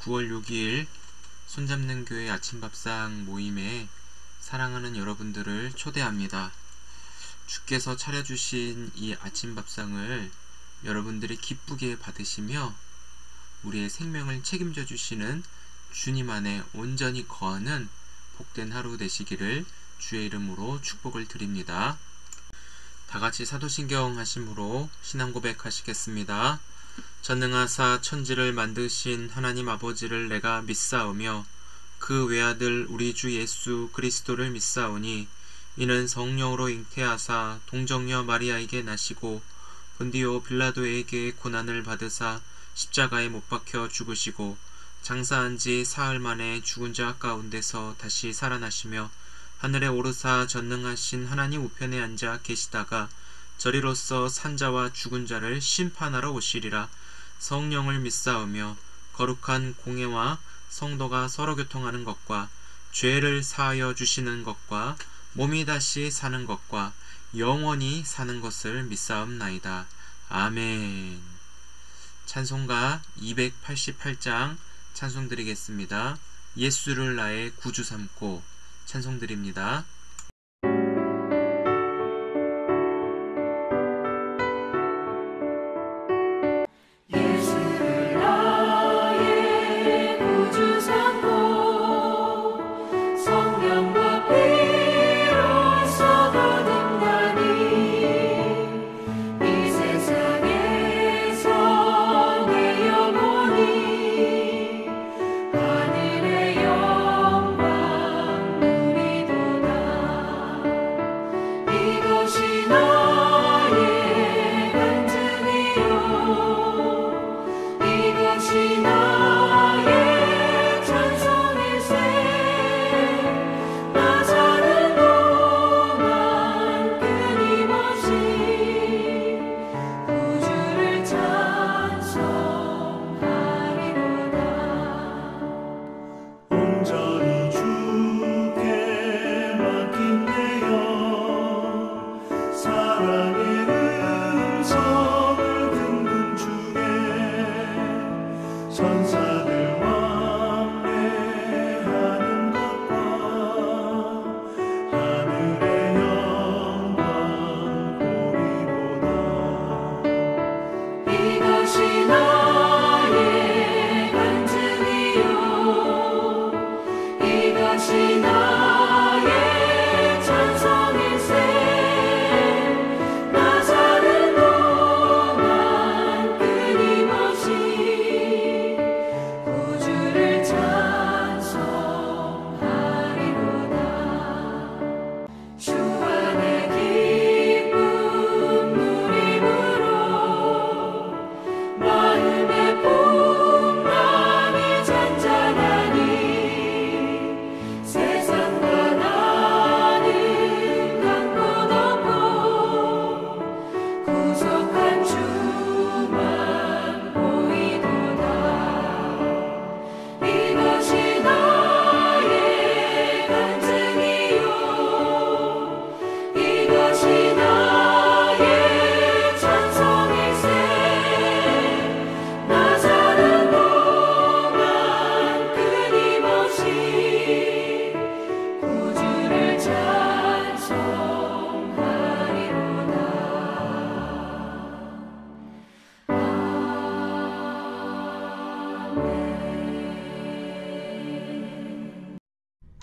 9월 6일 손잡는 교회 아침밥상 모임에 사랑하는 여러분들을 초대합니다. 주께서 차려주신 이 아침밥상을 여러분들이 기쁘게 받으시며 우리의 생명을 책임져 주시는 주님 안에 온전히 거하는 복된 하루 되시기를 주의 이름으로 축복을 드립니다. 다같이 사도신경 하심으로 신앙 고백하시겠습니다. 전능하사 천지를 만드신 하나님 아버지를 내가 믿사오며 그 외아들 우리 주 예수 그리스도를 믿사오니 이는 성령으로 잉태하사 동정녀 마리아에게 나시고 본디오 빌라도에게 고난을 받으사 십자가에 못 박혀 죽으시고 장사한 지 사흘 만에 죽은 자 가운데서 다시 살아나시며 하늘에 오르사 전능하신 하나님 우편에 앉아 계시다가 저리로서 산자와 죽은 자를 심판하러 오시리라. 성령을 믿사오며 거룩한 공회와 성도가 서로 교통하는 것과 죄를 사하여 주시는 것과 몸이 다시 사는 것과 영원히 사는 것을 믿사옵나이다. 아멘. 찬송가 288장 찬송드리겠습니다. 예수를 나의 구주 삼고 찬송드립니다.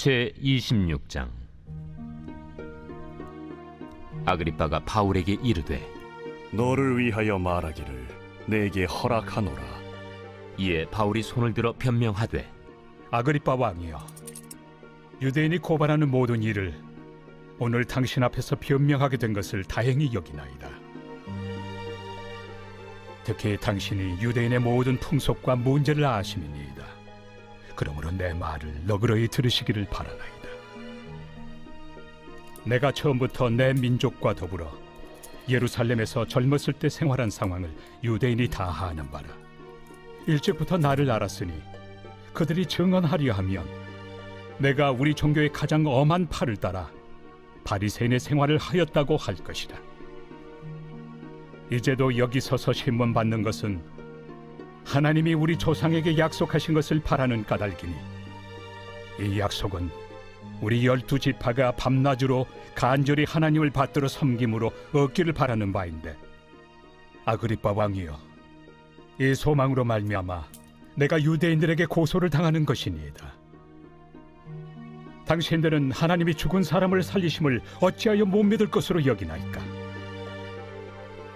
제26장. 아그리빠가 바울에게 이르되 너를 위하여 말하기를 내게 허락하노라. 이에 바울이 손을 들어 변명하되 아그리빠 왕이여, 유대인이 고발하는 모든 일을 오늘 당신 앞에서 변명하게 된 것을 다행히 여기나이다. 특히 당신이 유대인의 모든 풍속과 문제를 아심이니이다. 그러므로 내 말을 너그러이 들으시기를 바라나이다. 내가 처음부터 내 민족과 더불어 예루살렘에서 젊었을 때 생활한 상황을 유대인이 다 아는 바라. 일찍부터 나를 알았으니 그들이 증언하려 하면 내가 우리 종교의 가장 엄한 팔을 따라 바리새인의 생활을 하였다고 할 것이다. 이제도 여기 서서 신문 받는 것은 하나님이 우리 조상에게 약속하신 것을 바라는 까닭이니 이 약속은 우리 12지파가 밤낮으로 간절히 하나님을 받들어 섬김으로 얻기를 바라는 바인데, 아그리빠 왕이여, 이 소망으로 말미암아 내가 유대인들에게 고소를 당하는 것이니이다. 당신들은 하나님이 죽은 사람을 살리심을 어찌하여 못 믿을 것으로 여기나이까?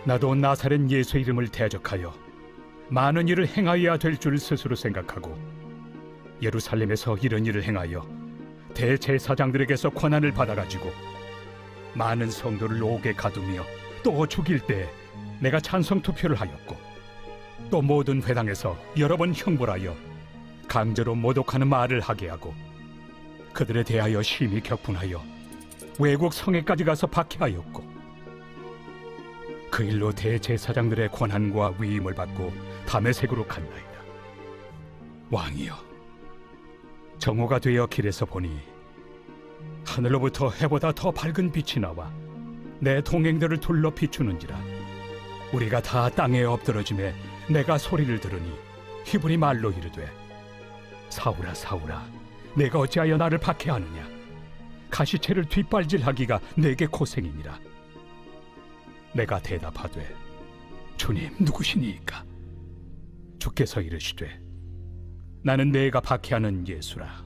나도 나사렛 예수 이름을 대적하여 많은 일을 행하여야 될 줄 스스로 생각하고 예루살렘에서 이런 일을 행하여 대제사장들에게서 권한을 받아가지고 많은 성도를 옥에 가두며 또 죽일 때 내가 찬성 투표를 하였고, 또 모든 회당에서 여러 번 형벌하여 강제로 모독하는 말을 하게 하고 그들에 대하여 심히 격분하여 외국 성에까지 가서 박해하였고, 그 일로 대제사장들의 권한과 위임을 받고 다메섹으로 갔나이다. 왕이여, 정오가 되어 길에서 보니 하늘로부터 해보다 더 밝은 빛이 나와 내 동행들을 둘러 비추는지라. 우리가 다 땅에 엎드러짐에 내가 소리를 들으니 히브리 말로 이르되, 사울아 사울아, 내가 어찌하여 나를 박해하느냐? 가시채를 뒷발질하기가 내게 고생이니라. 내가 대답하되, 주님 누구시니이까? 주께서 이르시되, 나는 내가 박해하는 예수라.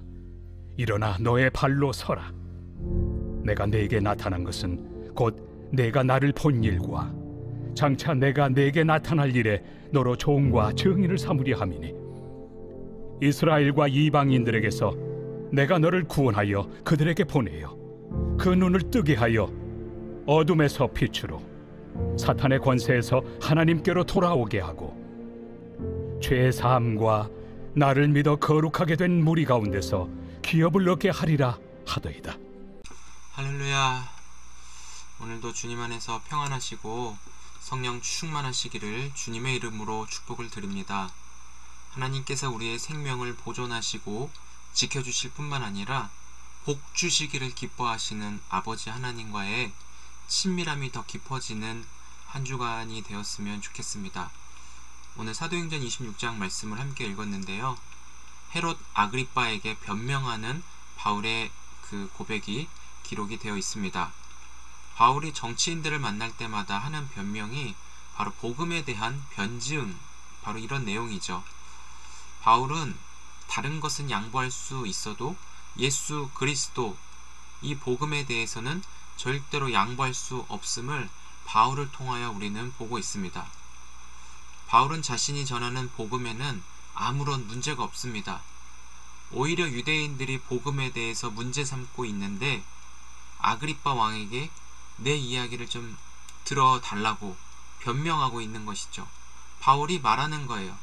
일어나 너의 발로 서라. 내가 네게 나타난 것은 곧 내가 나를 본 일과 장차 내가 네게 나타날 일에 너로 종과 증인을 삼으려 함이니, 이스라엘과 이방인들에게서 내가 너를 구원하여 그들에게 보내어 그 눈을 뜨게 하여 어둠에서 빛으로, 사탄의 권세에서 하나님께로 돌아오게 하고, 죄 사함과 나를 믿어 거룩하게 된 무리 가운데서 기업을 얻게 하리라 하더이다. 할렐루야. 오늘도 주님 안에서 평안하시고 성령 충만하시기를 주님의 이름으로 축복을 드립니다. 하나님께서 우리의 생명을 보존하시고 지켜주실 뿐만 아니라 복 주시기를 기뻐하시는 아버지 하나님과의 친밀함이 더 깊어지는 한 주간이 되었으면 좋겠습니다. 오늘 사도행전 26장 말씀을 함께 읽었는데요. 헤롯 아그리빠에게 변명하는 바울의 그 고백이 기록이 되어 있습니다. 바울이 정치인들을 만날 때마다 하는 변명이 바로 복음에 대한 변증, 바로 이런 내용이죠. 바울은 다른 것은 양보할 수 있어도 예수 그리스도, 이 복음에 대해서는 절대로 양보할 수 없음을 바울을 통하여 우리는 보고 있습니다. 바울은 자신이 전하는 복음에는 아무런 문제가 없습니다. 오히려 유대인들이 복음에 대해서 문제 삼고 있는데 아그리빠 왕에게 내 이야기를 좀 들어달라고 변명하고 있는 것이죠. 바울이 말하는 거예요.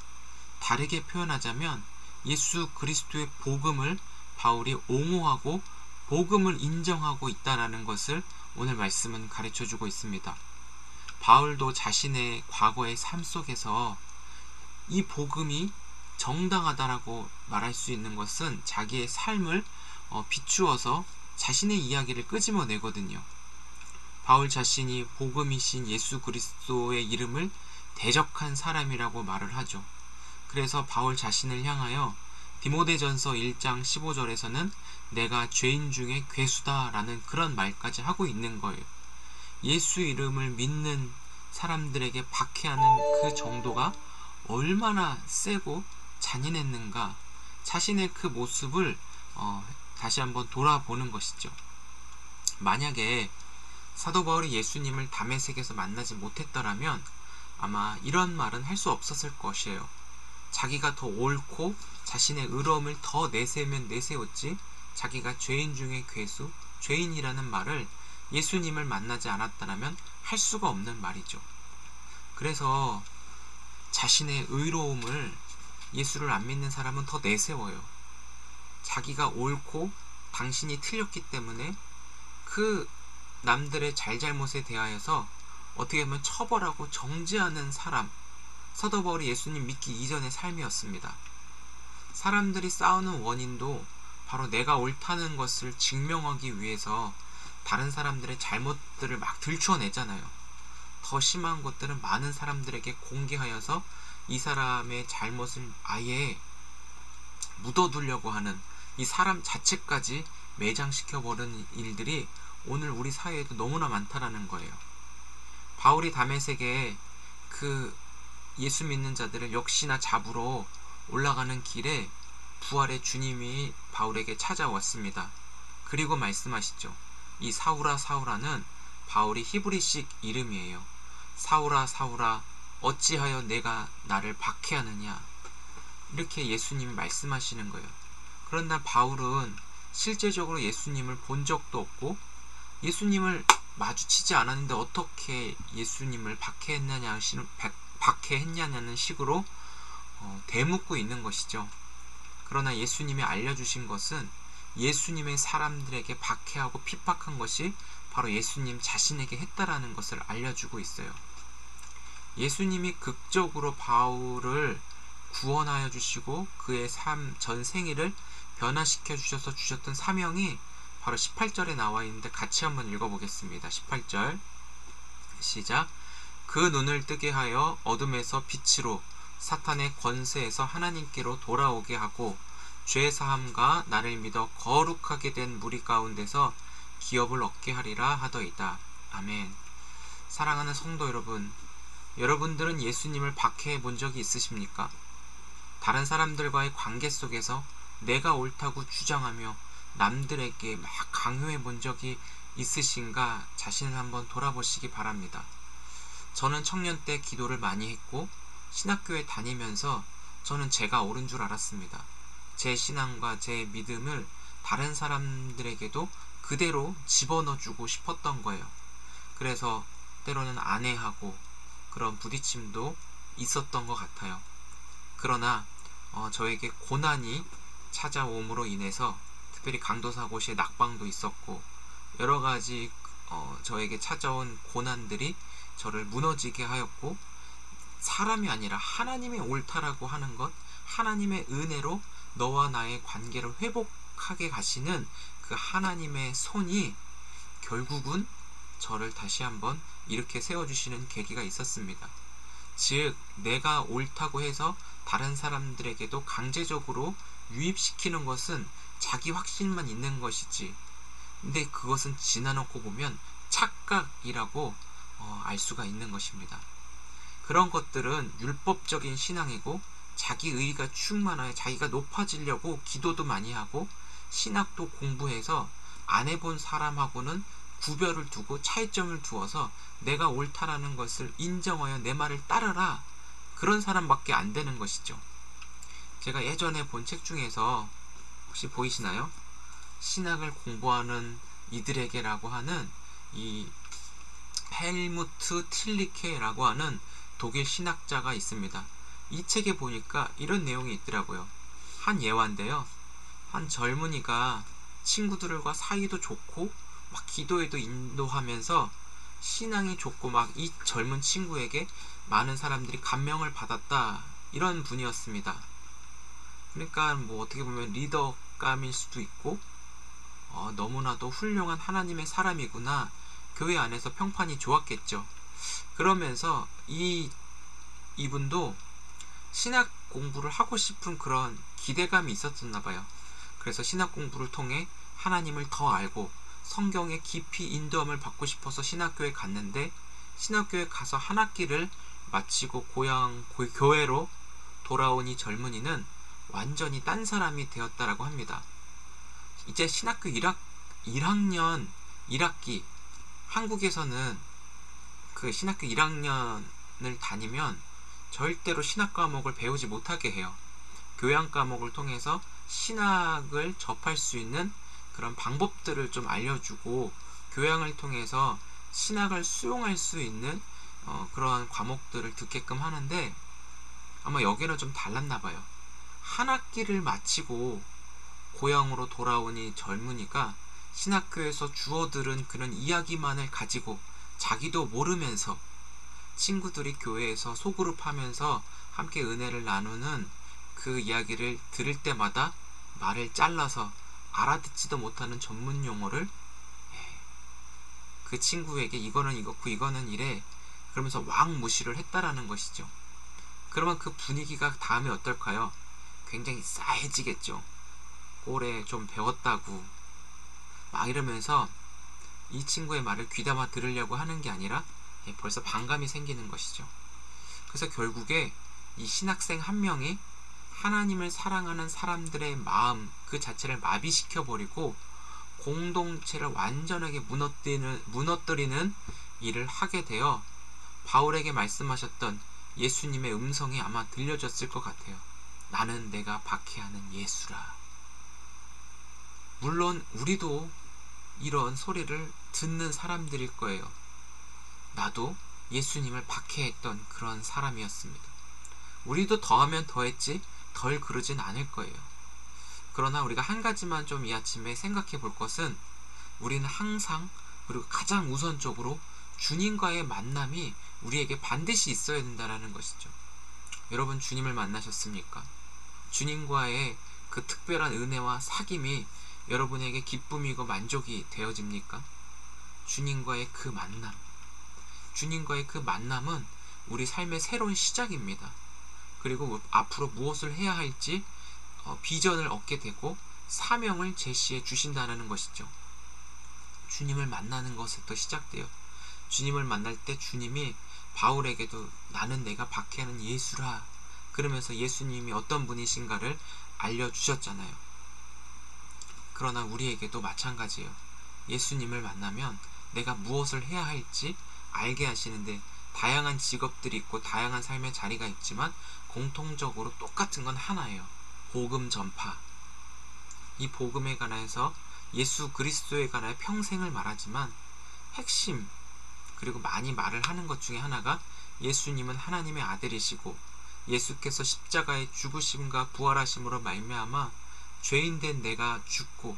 다르게 표현하자면 예수 그리스도의 복음을 바울이 옹호하고 복음을 인정하고 있다는 것을 오늘 말씀은 가르쳐주고 있습니다. 바울도 자신의 과거의 삶 속에서 이 복음이 정당하다라고 말할 수 있는 것은 자기의 삶을 비추어서 자신의 이야기를 끄집어내거든요. 바울 자신이 복음이신 예수 그리스도의 이름을 대적한 사람이라고 말을 하죠. 그래서 바울 자신을 향하여 디모데전서 1장 15절에서는 내가 죄인 중에 괴수다 라는 그런 말까지 하고 있는 거예요. 예수 이름을 믿는 사람들에게 박해하는 그 정도가 얼마나 세고 잔인했는가, 자신의 그 모습을 다시 한번 돌아보는 것이죠. 만약에 사도 바울이 예수님을 다메섹에서 만나지 못했더라면 아마 이런 말은 할 수 없었을 것이에요. 자기가 더 옳고 자신의 의로움을 더 내세우면 내세웠지, 자기가 죄인 중에 괴수, 죄인이라는 말을 예수님을 만나지 않았다면 할 수가 없는 말이죠. 그래서 자신의 의로움을 예수를 안 믿는 사람은 더 내세워요. 자기가 옳고 당신이 틀렸기 때문에 그 남들의 잘잘못에 대하여서 어떻게 보면 처벌하고 정죄하는 사람, 사도 바울이 예수님 믿기 이전의 삶이었습니다. 사람들이 싸우는 원인도 바로 내가 옳다는 것을 증명하기 위해서 다른 사람들의 잘못들을 막 들추어내잖아요. 더 심한 것들은 많은 사람들에게 공개하여서 이 사람의 잘못을 아예 묻어두려고 하는 이 사람 자체까지 매장시켜버리는 일들이 오늘 우리 사회에도 너무나 많다라는 거예요. 바울이 다메섹에 그 예수 믿는 자들을 역시나 잡으러 올라가는 길에 부활의 주님이 바울에게 찾아왔습니다. 그리고 말씀하시죠. 이 사울아 사울아는 바울이 히브리식 이름이에요. 사울아 사울아 어찌하여 내가 나를 박해하느냐, 이렇게 예수님이 말씀하시는 거예요. 그런데 바울은 실제적으로 예수님을 본 적도 없고 예수님을 마주치지 않았는데 어떻게 예수님을 박해했냐는 식으로 대묻고 있는 것이죠. 그러나 예수님이 알려주신 것은 예수님의 사람들에게 박해하고 핍박한 것이 바로 예수님 자신에게 했다라는 것을 알려주고 있어요. 예수님이 극적으로 바울을 구원하여 주시고 그의 삶 전생일을 변화시켜 주셔서 주셨던 사명이 바로 18절에 나와 있는데 같이 한번 읽어보겠습니다. 18절 시작. 그 눈을 뜨게 하여 어둠에서 빛으로 사탄의 권세에서 하나님께로 돌아오게 하고 죄사함과 나를 믿어 거룩하게 된 무리 가운데서 기업을 얻게 하리라 하더이다. 아멘. 사랑하는 성도 여러분, 여러분들은 예수님을 박해해 본 적이 있으십니까? 다른 사람들과의 관계 속에서 내가 옳다고 주장하며 남들에게 막 강요해 본 적이 있으신가 자신을 한번 돌아보시기 바랍니다. 저는 청년 때 기도를 많이 했고 신학교에 다니면서 저는 제가 옳은 줄 알았습니다. 제 신앙과 제 믿음을 다른 사람들에게도 그대로 집어넣어주고 싶었던 거예요. 그래서 때로는 안해하고 그런 부딪힘도 있었던 것 같아요. 그러나 저에게 고난이 찾아옴으로 인해서 특별히 강도사고 시에 낙방도 있었고 여러가지 저에게 찾아온 고난들이 저를 무너지게 하였고, 사람이 아니라 하나님의 옳다라고 하는 것, 하나님의 은혜로 너와 나의 관계를 회복하게 가시는 그 하나님의 손이 결국은 저를 다시 한번 이렇게 세워주시는 계기가 있었습니다. 즉 내가 옳다고 해서 다른 사람들에게도 강제적으로 유입시키는 것은 자기 확신만 있는 것이지, 근데 그것은 지나놓고 보면 착각이라고 알 수가 있는 것입니다. 그런 것들은 율법적인 신앙이고 자기 의의가 충만하여 자기가 높아지려고 기도도 많이 하고 신학도 공부해서 안 해본 사람하고는 구별을 두고 차이점을 두어서 내가 옳다라는 것을 인정하여 내 말을 따르라, 그런 사람밖에 안 되는 것이죠. 제가 예전에 본 책 중에서 혹시 보이시나요? 신학을 공부하는 이들에게라고 하는 이 헬무트 틸리케라고 하는 독일 신학자가 있습니다. 이 책에 보니까 이런 내용이 있더라고요. 한 예화인데요. 한 젊은이가 친구들과 사이도 좋고 막 기도에도 인도하면서 신앙이 좋고 막 이 젊은 친구에게 많은 사람들이 감명을 받았다, 이런 분이었습니다. 그러니까 뭐 어떻게 보면 리더감일 수도 있고 너무나도 훌륭한 하나님의 사람이구나, 교회 안에서 평판이 좋았겠죠. 그러면서 이분도 신학 공부를 하고 싶은 그런 기대감이 있었나 봐요. 그래서 신학 공부를 통해 하나님을 더 알고 성경에 깊이 인도함을 받고 싶어서 신학교에 갔는데, 신학교에 가서 한 학기를 마치고 교회로 돌아온 이 젊은이는 완전히 딴 사람이 되었다라고 합니다. 이제 신학교 1학년 1학기, 한국에서는 그 신학교 1학년을 다니면 절대로 신학 과목을 배우지 못하게 해요. 교양 과목을 통해서 신학을 접할 수 있는 그런 방법들을 좀 알려주고 교양을 통해서 신학을 수용할 수 있는 그런 과목들을 듣게끔 하는데, 아마 여기는 좀 달랐나 봐요. 한 학기를 마치고 고향으로 돌아온 이 젊은이가 신학교에서 주워들은 그런 이야기만을 가지고 자기도 모르면서 친구들이 교회에서 소그룹 하면서 함께 은혜를 나누는 그 이야기를 들을 때마다 말을 잘라서 알아듣지도 못하는 전문 용어를 그 친구에게 이거는 이거고 이거는 이래 그러면서 왕 무시를 했다라는 것이죠. 그러면 그 분위기가 다음에 어떨까요? 굉장히 싸해지겠죠. 꼴에 좀 배웠다고 막 이러면서 이 친구의 말을 귀담아 들으려고 하는 게 아니라 벌써 반감이 생기는 것이죠. 그래서 결국에 이 신학생 한 명이 하나님을 사랑하는 사람들의 마음 그 자체를 마비시켜버리고 공동체를 완전하게 무너뜨리는 일을 하게 되어 바울에게 말씀하셨던 예수님의 음성이 아마 들려졌을 것 같아요. 나는 내가 박해하는 예수라. 물론 우리도 이런 소리를 듣는 사람들일 거예요. 나도 예수님을 박해했던 그런 사람이었습니다. 우리도 더하면 더했지 덜 그러진 않을 거예요. 그러나 우리가 한 가지만 좀 이 아침에 생각해 볼 것은 우리는 항상 그리고 가장 우선적으로 주님과의 만남이 우리에게 반드시 있어야 된다는 것이죠. 여러분 주님을 만나셨습니까? 주님과의 그 특별한 은혜와 사귐이 여러분에게 기쁨이고 만족이 되어집니까? 주님과의 그 만남, 주님과의 그 만남은 우리 삶의 새로운 시작입니다. 그리고 앞으로 무엇을 해야 할지 비전을 얻게 되고 사명을 제시해 주신다는 것이죠. 주님을 만나는 것부터 시작돼요. 주님을 만날 때 주님이 바울에게도 나는 내가 박해하는 예수라 그러면서 예수님이 어떤 분이신가를 알려주셨잖아요. 그러나 우리에게도 마찬가지예요. 예수님을 만나면 내가 무엇을 해야 할지 알게 하시는데 다양한 직업들이 있고 다양한 삶의 자리가 있지만 공통적으로 똑같은 건 하나예요. 복음 전파. 이 복음에 관해서 예수 그리스도에 관하여 평생을 말하지만 핵심 그리고 많이 말을 하는 것 중에 하나가 예수님은 하나님의 아들이시고 예수께서 십자가의 죽으심과 부활하심으로 말미암아 죄인된 내가 죽고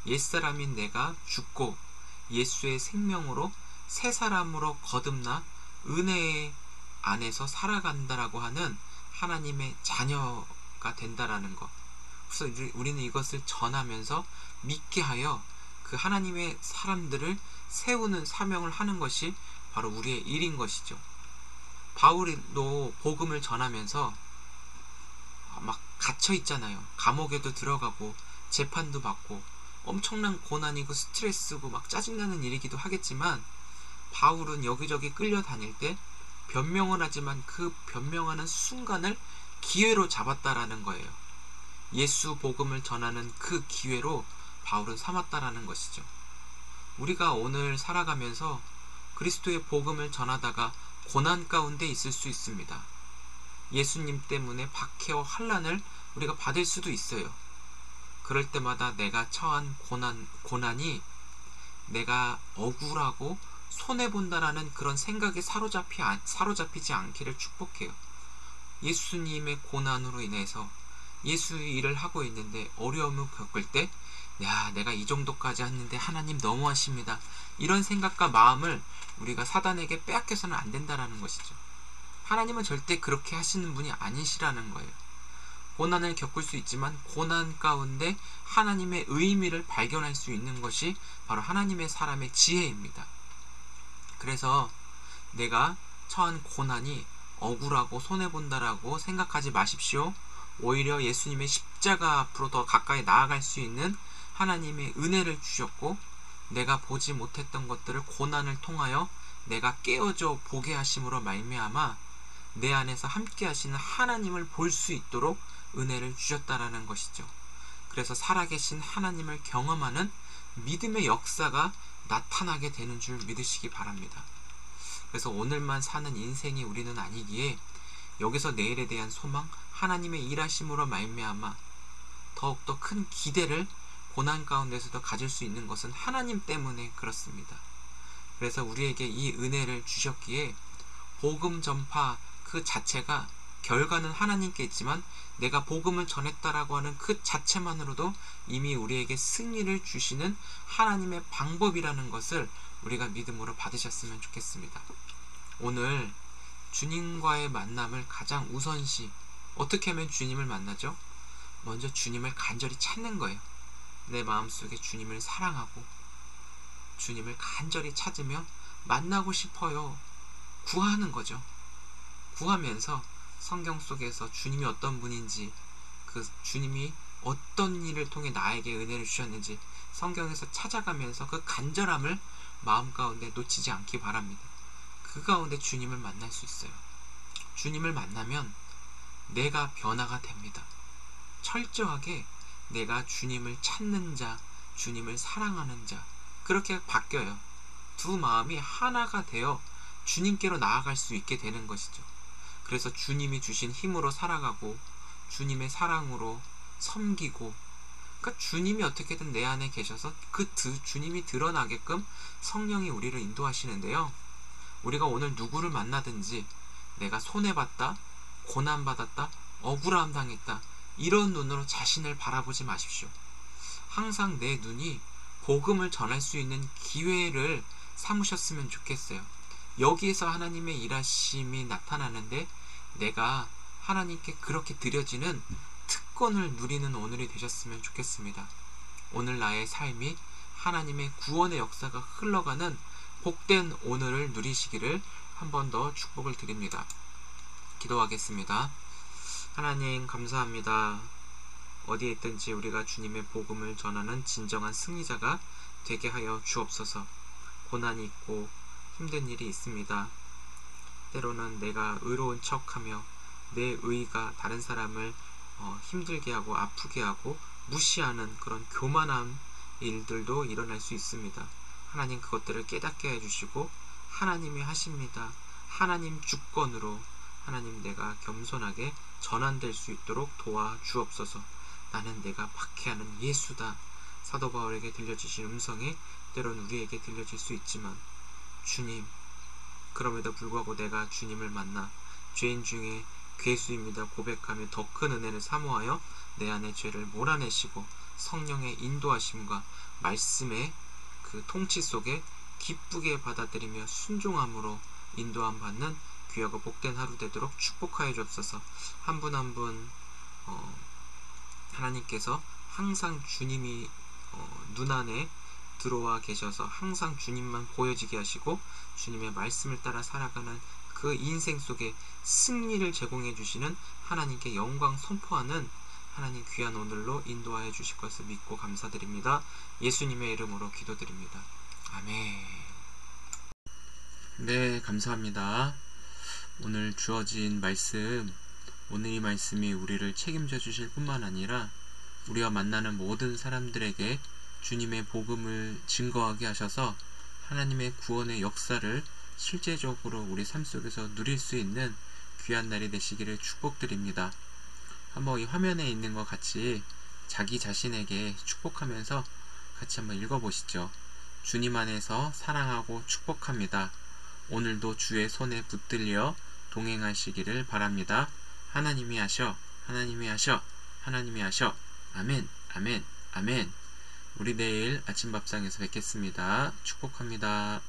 옛사람인 내가 죽고 예수의 생명으로 새 사람으로 거듭나 은혜 안에서 살아간다라고 하는 하나님의 자녀가 된다라는 것. 그래서 우리는 이것을 전하면서 믿게 하여 그 하나님의 사람들을 세우는 사명을 하는 것이 바로 우리의 일인 것이죠. 바울도 복음을 전하면서 막 갇혀 있잖아요. 감옥에도 들어가고 재판도 받고 엄청난 고난이고 스트레스고 막 짜증나는 일이기도 하겠지만 바울은 여기저기 끌려다닐 때 변명을 하지만 그 변명하는 순간을 기회로 잡았다라는 거예요. 예수 복음을 전하는 그 기회로 바울은 삼았다라는 것이죠. 우리가 오늘 살아가면서 그리스도의 복음을 전하다가 고난 가운데 있을 수 있습니다. 예수님 때문에 박해와 환난을 우리가 받을 수도 있어요. 그럴 때마다 내가 처한 고난이 내가 억울하고 손해본다라는 그런 생각에 사로잡히지 않기를 축복해요. 예수님의 고난으로 인해서 예수의 일을 하고 있는데 어려움을 겪을 때 내가 이 정도까지 했는데 하나님 너무하십니다. 이런 생각과 마음을 우리가 사단에게 빼앗겨서는 안 된다라는 것이죠. 하나님은 절대 그렇게 하시는 분이 아니시라는 거예요. 고난을 겪을 수 있지만 고난 가운데 하나님의 의미를 발견할 수 있는 것이 바로 하나님의 사람의 지혜입니다. 그래서 내가 처한 고난이 억울하고 손해본다라고 생각하지 마십시오. 오히려 예수님의 십자가 앞으로 더 가까이 나아갈 수 있는 하나님의 은혜를 주셨고 내가 보지 못했던 것들을 고난을 통하여 내가 깨어져 보게 하심으로 말미암아 내 안에서 함께 하시는 하나님을 볼 수 있도록 은혜를 주셨다라는 것이죠. 그래서 살아계신 하나님을 경험하는 믿음의 역사가 나타나게 되는 줄 믿으시기 바랍니다. 그래서 오늘만 사는 인생이 우리는 아니기에 여기서 내일에 대한 소망, 하나님의 일하심으로 말미암아 더욱더 큰 기대를 고난 가운데서도 가질 수 있는 것은 하나님 때문에 그렇습니다. 그래서 우리에게 이 은혜를 주셨기에 복음 전파 그 자체가 결과는 하나님께 있지만 내가 복음을 전했다라고 하는 그 자체만으로도 이미 우리에게 승리를 주시는 하나님의 방법이라는 것을 우리가 믿음으로 받으셨으면 좋겠습니다. 오늘 주님과의 만남을 가장 우선시 어떻게 하면 주님을 만나죠? 먼저 주님을 간절히 찾는 거예요. 내 마음속에 주님을 사랑하고 주님을 간절히 찾으며 만나고 싶어요. 구하는 거죠. 구하면서 성경 속에서 주님이 어떤 분인지, 그 주님이 어떤 일을 통해 나에게 은혜를 주셨는지 성경에서 찾아가면서 그 간절함을 마음 가운데 놓치지 않기 바랍니다. 그 가운데 주님을 만날 수 있어요. 주님을 만나면 내가 변화가 됩니다. 철저하게 내가 주님을 찾는 자, 주님을 사랑하는 자, 그렇게 바뀌어요. 두 마음이 하나가 되어 주님께로 나아갈 수 있게 되는 것이죠. 그래서 주님이 주신 힘으로 살아가고 주님의 사랑으로 섬기고, 그러니까 주님이 어떻게든 내 안에 계셔서 그 주님이 드러나게끔 성령이 우리를 인도하시는데요. 우리가 오늘 누구를 만나든지 내가 손해봤다, 고난받았다, 억울함 당했다, 이런 눈으로 자신을 바라보지 마십시오. 항상 내 눈이 복음을 전할 수 있는 기회를 삼으셨으면 좋겠어요. 여기에서 하나님의 일하심이 나타나는데 내가 하나님께 그렇게 드려지는 특권을 누리는 오늘이 되셨으면 좋겠습니다. 오늘 나의 삶이 하나님의 구원의 역사가 흘러가는 복된 오늘을 누리시기를 한 번 더 축복을 드립니다. 기도하겠습니다. 하나님 감사합니다. 어디에 있든지 우리가 주님의 복음을 전하는 진정한 승리자가 되게 하여 주옵소서. 고난이 있고 힘든 일이 있습니다. 때로는 내가 의로운 척하며 내 의의가 다른 사람을 힘들게 하고 아프게 하고 무시하는 그런 교만한 일들도 일어날 수 있습니다. 하나님 그것들을 깨닫게 해주시고 하나님이 하십니다. 하나님 주권으로 하나님 내가 겸손하게 전환될 수 있도록 도와주옵소서. 나는 내가 박해하는 예수다. 사도 바울에게 들려주신 음성이 때론 우리에게 들려질 수 있지만 주님, 그럼에도 불구하고 내가 주님을 만나 죄인 중에 괴수입니다 고백하며 더 큰 은혜를 사모하여 내 안의 죄를 몰아내시고 성령의 인도하심과 말씀의 그 통치 속에 기쁘게 받아들이며 순종함으로 인도함 받는 귀하고 복된 하루 되도록 축복하여 주옵소서. 한 분 한 분 하나님께서 항상 주님이 눈안에 들어와 계셔서 항상 주님만 보여지게 하시고 주님의 말씀을 따라 살아가는 그 인생 속에 승리를 제공해 주시는 하나님께 영광 선포하는 하나님 귀한 오늘로 인도하여 주실 것을 믿고 감사드립니다. 예수님의 이름으로 기도드립니다. 아멘. 네, 감사합니다. 오늘 주어진 말씀, 오늘 이 말씀이 우리를 책임져 주실 뿐만 아니라 우리가 만나는 모든 사람들에게 주님의 복음을 증거하게 하셔서 하나님의 구원의 역사를 실제적으로 우리 삶 속에서 누릴 수 있는 귀한 날이 되시기를 축복드립니다. 한번 이 화면에 있는 것 같이 자기 자신에게 축복하면서 같이 한번 읽어보시죠. 주님 안에서 사랑하고 축복합니다. 오늘도 주의 손에 붙들려 동행하시기를 바랍니다. 하나님이 하셔, 하나님이 하셔, 하나님이 하셔. 아멘, 아멘, 아멘. 우리 내일 아침밥상에서 뵙겠습니다. 축복합니다.